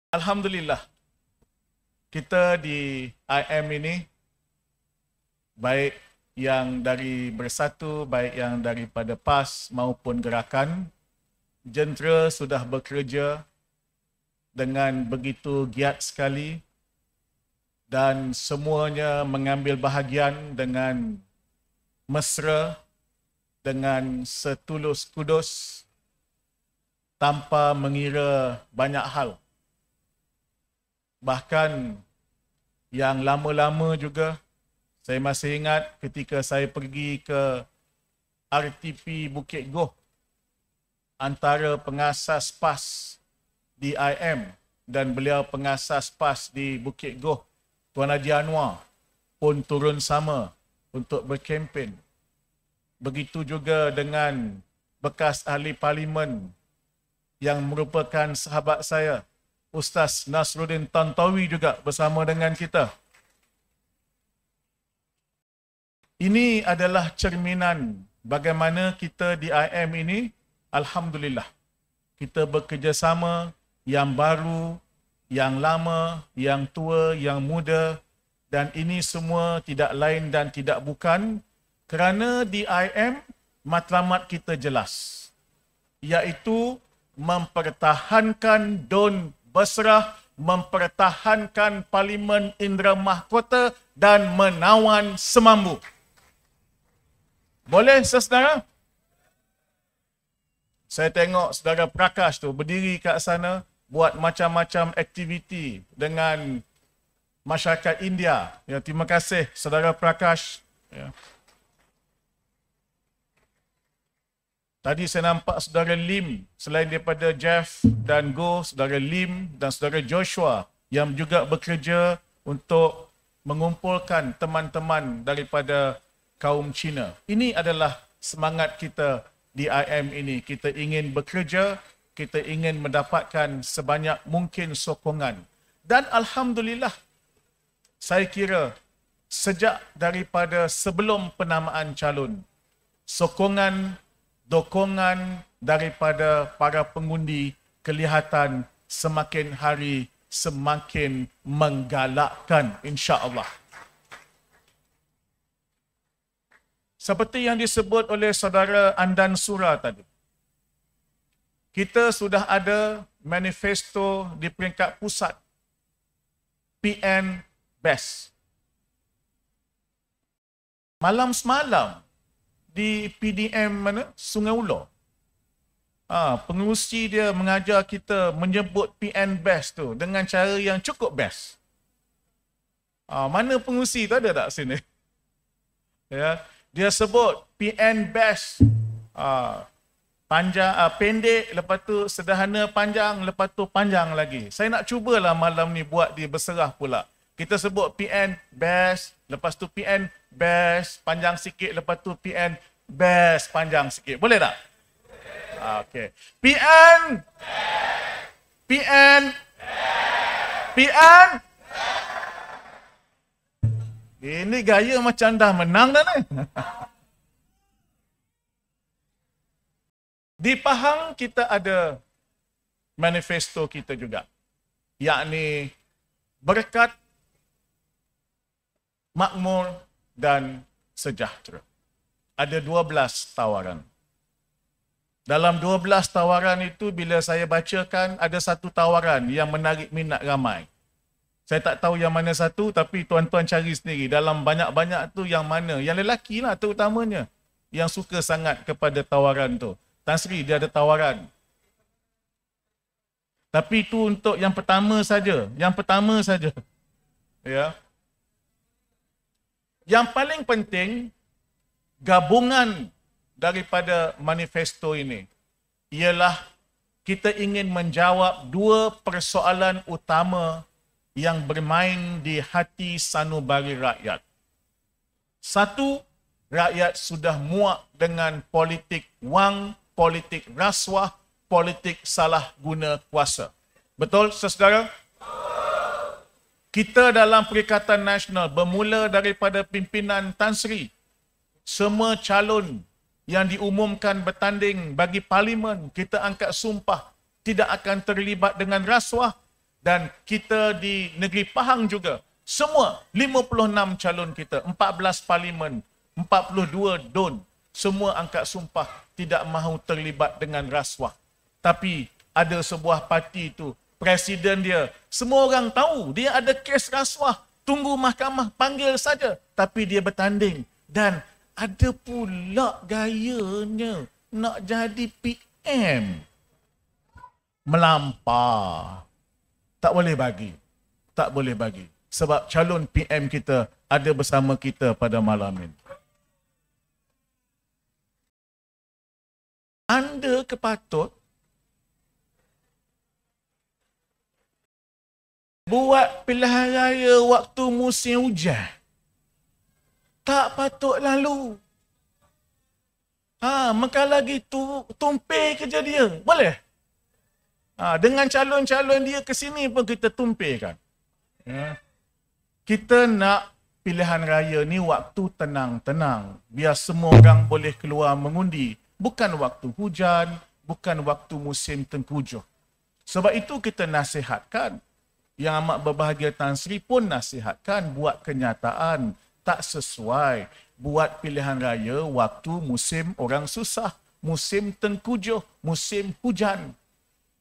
Alhamdulillah, kita di IM ini, baik yang dari Bersatu, baik yang daripada PAS maupun gerakan, jentera sudah bekerja dengan begitu giat sekali dan semuanya mengambil bahagian dengan mesra, dengan setulus kudus, tanpa mengira banyak hal. Bahkan yang lama-lama juga, saya masih ingat ketika saya pergi ke RTP Bukit Goh, antara pengasas PAS di IM dan beliau pengasas PAS di Bukit Goh, Tuan Haji Anwar pun turun sama untuk berkempen. Begitu juga dengan bekas ahli parlimen yang merupakan sahabat saya, Ustaz Nasruddin Tantawi juga bersama dengan kita. Ini adalah cerminan bagaimana kita di IM ini, alhamdulillah, kita bekerjasama, yang baru, yang lama, yang tua, yang muda, dan ini semua tidak lain dan tidak bukan kerana di IM matlamat kita jelas, iaitu mempertahankan Dun Besrah, mempertahankan Parlimen Indera Mahkota dan menawan semambu. Boleh, saudara? Saya tengok saudara Prakash tu berdiri kat sana, buat macam-macam aktiviti dengan masyarakat India. Ya, terima kasih saudara Prakash. Ya. Tadi saya nampak saudara Lim, selain daripada Jeff dan Go, saudara Lim dan saudara Joshua yang juga bekerja untuk mengumpulkan teman-teman daripada kaum Cina. Ini adalah semangat kita di IM ini. Kita ingin bekerja, kita ingin mendapatkan sebanyak mungkin sokongan. Dan alhamdulillah, saya kira sejak daripada sebelum penamaan calon, sokongan, dokongan daripada para pengundi kelihatan semakin hari semakin menggalakkan, insya-Allah. Seperti yang disebut oleh saudara Andan Sura tadi, kita sudah ada manifesto di peringkat pusat, PN Best. Malam semalam di PDM mana? Sungai Ulo. Pengerusi dia mengajar kita menyebut PN Best tu dengan cara yang cukup best. Mana pengerusi tu, ada tak sini? Ya, dia sebut PN Best. Panjang, pendek, lepas tu sederhana panjang, lepas tu panjang lagi. Saya nak cubalah malam ni buat di Berserah pula. Kita sebut PN Best, lepas tu PN Best, panjang sikit, lepas tu PN Best, panjang sikit. Boleh tak? Okey. PN PN PN. Ini gaya macam dah menang dah ni. Di Pahang kita ada manifesto kita juga, yakni berkat, makmur dan sejahtera. Ada 12 tawaran. Dalam 12 tawaran itu, bila saya bacakan, ada satu tawaran yang menarik minat ramai. Saya tak tahu yang mana satu, tapi tuan-tuan cari sendiri. Dalam banyak-banyak tu yang mana? Yang lelaki lah terutamanya, yang suka sangat kepada tawaran tu. Tan Sri, dia ada tawaran. Tapi itu untuk yang pertama saja. Yang pertama saja. Ya. Yang paling penting, gabungan daripada manifesto ini ialah kita ingin menjawab dua persoalan utama yang bermain di hati sanubari rakyat. Satu, rakyat sudah muak dengan politik wang, politik rasuah, politik salah guna kuasa. Betul, saudara? Kita dalam Perikatan Nasional bermula daripada pimpinan Tan Sri, semua calon yang diumumkan bertanding bagi parlimen, kita angkat sumpah tidak akan terlibat dengan rasuah Dan kita di negeri Pahang juga, semua 56 calon kita, 14 parlimen, 42 DUN, semua angkat sumpah tidak mahu terlibat dengan rasuah. Tapi ada sebuah parti itu, presiden dia, semua orang tahu dia ada kes rasuah, tunggu mahkamah panggil saja, tapi dia bertanding. Dan ada pula gayanya nak jadi PM. Melampau. Tak boleh bagi. Tak boleh bagi. Sebab calon PM kita ada bersama kita pada malam ini. Anda kepatut buat pilihan raya waktu musim hujan. Tak patut lalu. Maka lagi tumpih kerja dia. Boleh? Dengan calon-calon dia ke sini pun kita tumpihkan. Kita nak pilihan raya ni waktu tenang-tenang. Biar semua orang boleh keluar mengundi. Bukan waktu hujan, bukan waktu musim tengkujuh. Sebab itu kita nasihatkan. Yang amat berbahagia Tan Sri pun nasihatkan buat kenyataan. Tak sesuai buat pilihan raya waktu musim orang susah. Musim tengkujuh, musim hujan.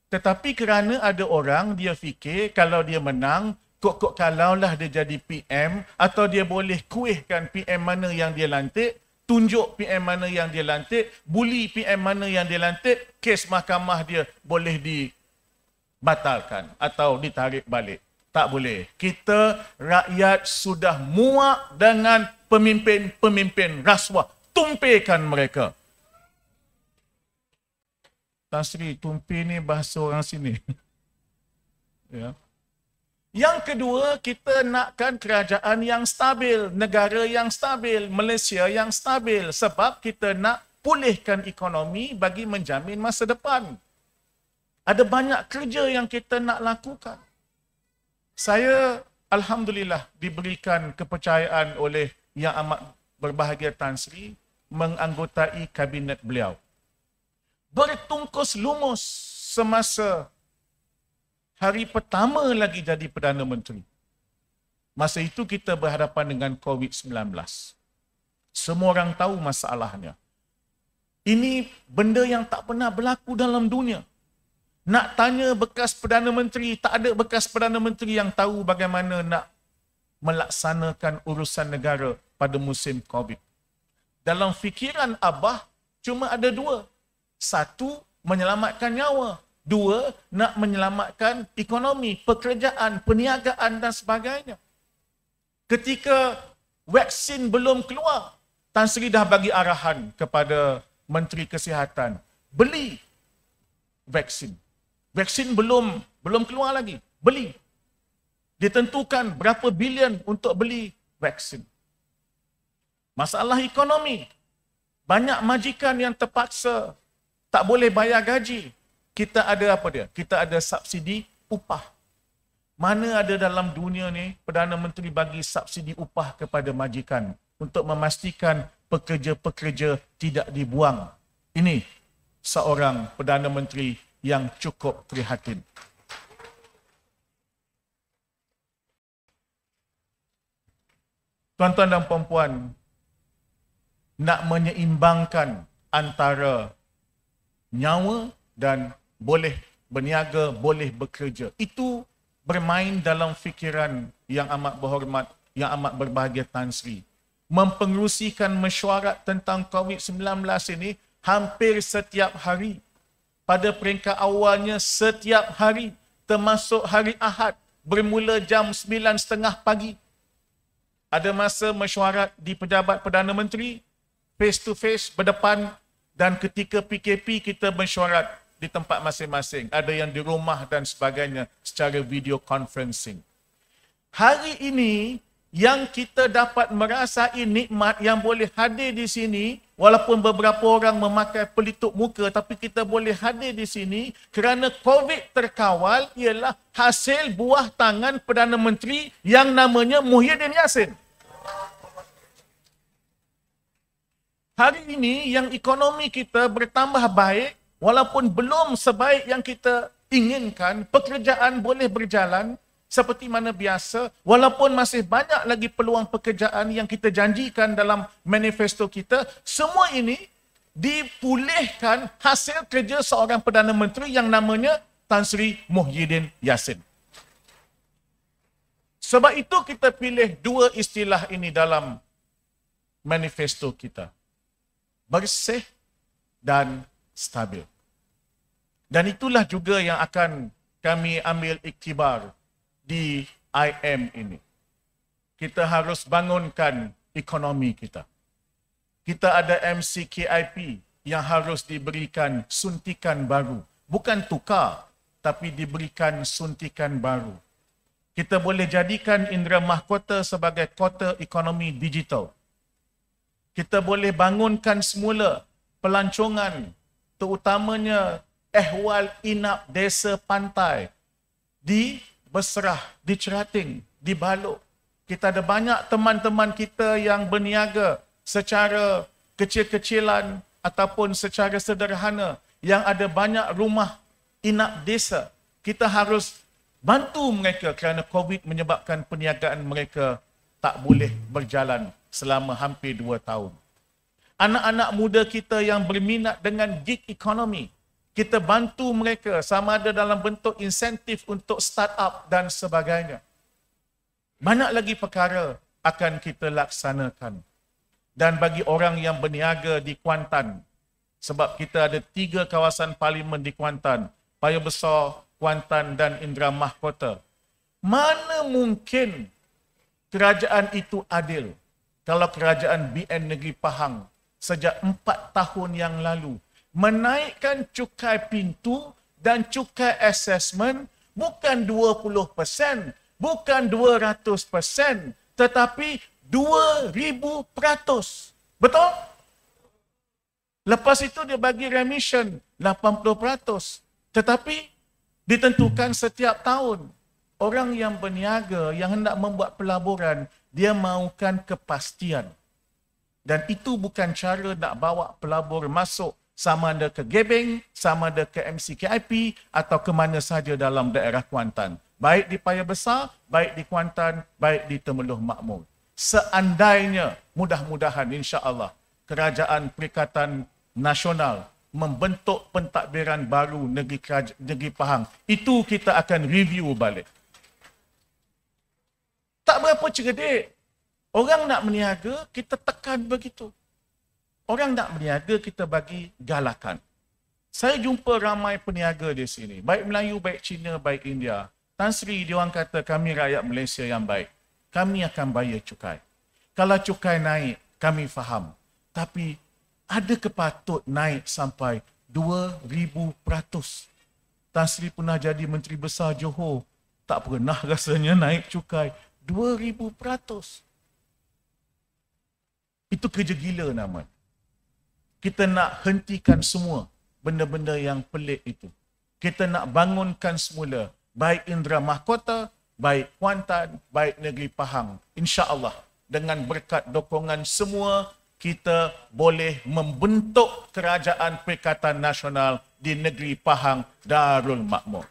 Tetapi kerana ada orang dia fikir kalau dia menang, kok kalaulah dia jadi PM atau dia boleh kuihkan PM mana yang dia lantik, tunjuk PM mana yang dia lantik, bully PM mana yang dia lantik, kes mahkamah dia boleh dibatalkan atau ditarik balik. Tak boleh. Kita rakyat sudah muak dengan pemimpin-pemimpin rasuah. Tumpihkan mereka. Tan Sri, tumpih ni bahasa orang sini. Ya. Yang kedua, kita nakkan kerajaan yang stabil, negara yang stabil, Malaysia yang stabil. Sebab kita nak pulihkan ekonomi bagi menjamin masa depan. Ada banyak kerja yang kita nak lakukan. Saya, alhamdulillah, diberikan kepercayaan oleh Yang Amat Berbahagia Tan Sri menganggotai kabinet beliau. Bertungkus lumus semasa hari pertama lagi jadi Perdana Menteri. Masa itu kita berhadapan dengan COVID-19. Semua orang tahu masalahnya. Ini benda yang tak pernah berlaku dalam dunia. Nak tanya bekas Perdana Menteri, tak ada bekas Perdana Menteri yang tahu bagaimana nak melaksanakan urusan negara pada musim COVID. Dalam fikiran Abah, cuma ada dua. Satu, menyelamatkan nyawa. Dua, nak menyelamatkan ekonomi, pekerjaan, perniagaan dan sebagainya. Ketika vaksin belum keluar, Tan Sri dah bagi arahan kepada Menteri Kesihatan. Beli vaksin. Vaksin belum keluar lagi. Beli. Ditentukan berapa bilion untuk beli vaksin. Masalah ekonomi. Banyak majikan yang terpaksa tak boleh bayar gaji. Kita ada apa dia? Kita ada subsidi upah. Mana ada dalam dunia ni Perdana Menteri bagi subsidi upah kepada majikan untuk memastikan pekerja-pekerja tidak dibuang. Ini seorang Perdana Menteri yang cukup prihatin. Tuan-tuan dan puan-puan, nak menyeimbangkan antara nyawa dan boleh berniaga, boleh bekerja. Itu bermain dalam fikiran Yang Amat Berhormat, Yang Amat Berbahagia Tan Sri. Mempengerusikan mesyuarat tentang COVID-19 ini hampir setiap hari. Pada peringkat awalnya setiap hari, termasuk hari Ahad, bermula jam 9.30 pagi. Ada masa mesyuarat di Pejabat Perdana Menteri, face to face, berdepan, dan ketika PKP kita mesyuarat di tempat masing-masing. Ada yang di rumah dan sebagainya secara video conferencing. Hari ini yang kita dapat merasai nikmat yang boleh hadir di sini, walaupun beberapa orang memakai pelitup muka, tapi kita boleh hadir di sini kerana COVID terkawal ialah hasil buah tangan Perdana Menteri yang namanya Muhyiddin Yassin. Hari ini yang ekonomi kita bertambah baik, walaupun belum sebaik yang kita inginkan pekerjaan boleh berjalan seperti mana biasa, walaupun masih banyak lagi peluang pekerjaan yang kita janjikan dalam manifesto kita, semua ini dipulihkan hasil kerja seorang Perdana Menteri yang namanya Tan Sri Muhyiddin Yassin. Sebab itu kita pilih dua istilah ini dalam manifesto kita. Bersih dan stabil. Dan itulah juga yang akan kami ambil iktibar di IM ini. Kita harus bangunkan ekonomi kita. Kita ada MCKIP yang harus diberikan suntikan baru. Bukan tukar, tapi diberikan suntikan baru. Kita boleh jadikan Indera Mahkota sebagai kota ekonomi digital. Kita boleh bangunkan semula pelancongan, terutamanya ehwal inap desa pantai di Besrah, di Cerating, di Balok. Kita ada banyak teman-teman kita yang berniaga secara kecil-kecilan ataupun secara sederhana yang ada banyak rumah inap desa. Kita harus bantu mereka kerana COVID menyebabkan perniagaan mereka tak boleh berjalan selama hampir 2 tahun. Anak-anak muda kita yang berminat dengan gig economy, kita bantu mereka sama ada dalam bentuk insentif untuk startup dan sebagainya. Banyak lagi perkara akan kita laksanakan. Dan bagi orang yang berniaga di Kuantan, sebab kita ada 3 kawasan parlimen di Kuantan, Paya Besar, Kuantan dan Indera Mahkota. Mana mungkin kerajaan itu adil kalau kerajaan BN Negeri Pahang sejak 4 tahun yang lalu menaikkan cukai pintu dan cukai assessment bukan 20%, bukan 200%, tetapi 2,000%. Betul? Lepas itu dia bagi remission 80%. Tetapi ditentukan setiap tahun. Orang yang berniaga, yang hendak membuat pelaburan, dia mahukan kepastian. Dan itu bukan cara nak bawa pelabur masuk sama ada ke Gebeng, sama ada ke MCKIP atau ke mana saja dalam daerah Kuantan. Baik di Paya Besar, baik di Kuantan, baik di Temeloh Makmur. Seandainya, mudah-mudahan insya-Allah, Kerajaan Perikatan Nasional membentuk pentadbiran baru negeri Pahang, itu kita akan review balik. Tak berapa cerdik. Orang nak berniaga, kita tekan begitu. Orang nak berniaga, kita bagi galakan. Saya jumpa ramai peniaga di sini. Baik Melayu, baik Cina, baik India. Tan Sri, dia orang kata, kami rakyat Malaysia yang baik. Kami akan bayar cukai. Kalau cukai naik, kami faham. Tapi, ada kepatut naik sampai 2,000%. Tan Sri pernah jadi Menteri Besar Johor. Tak pernah rasanya naik cukai 2,000%. Itu kerja gila namanya. Kita nak hentikan semua benda-benda yang pelik itu. Kita nak bangunkan semula baik Indera Mahkota, baik Kuantan, baik Negeri Pahang. InsyaAllah dengan berkat dokongan semua, kita boleh membentuk Kerajaan Perikatan Nasional di Negeri Pahang Darul Makmur.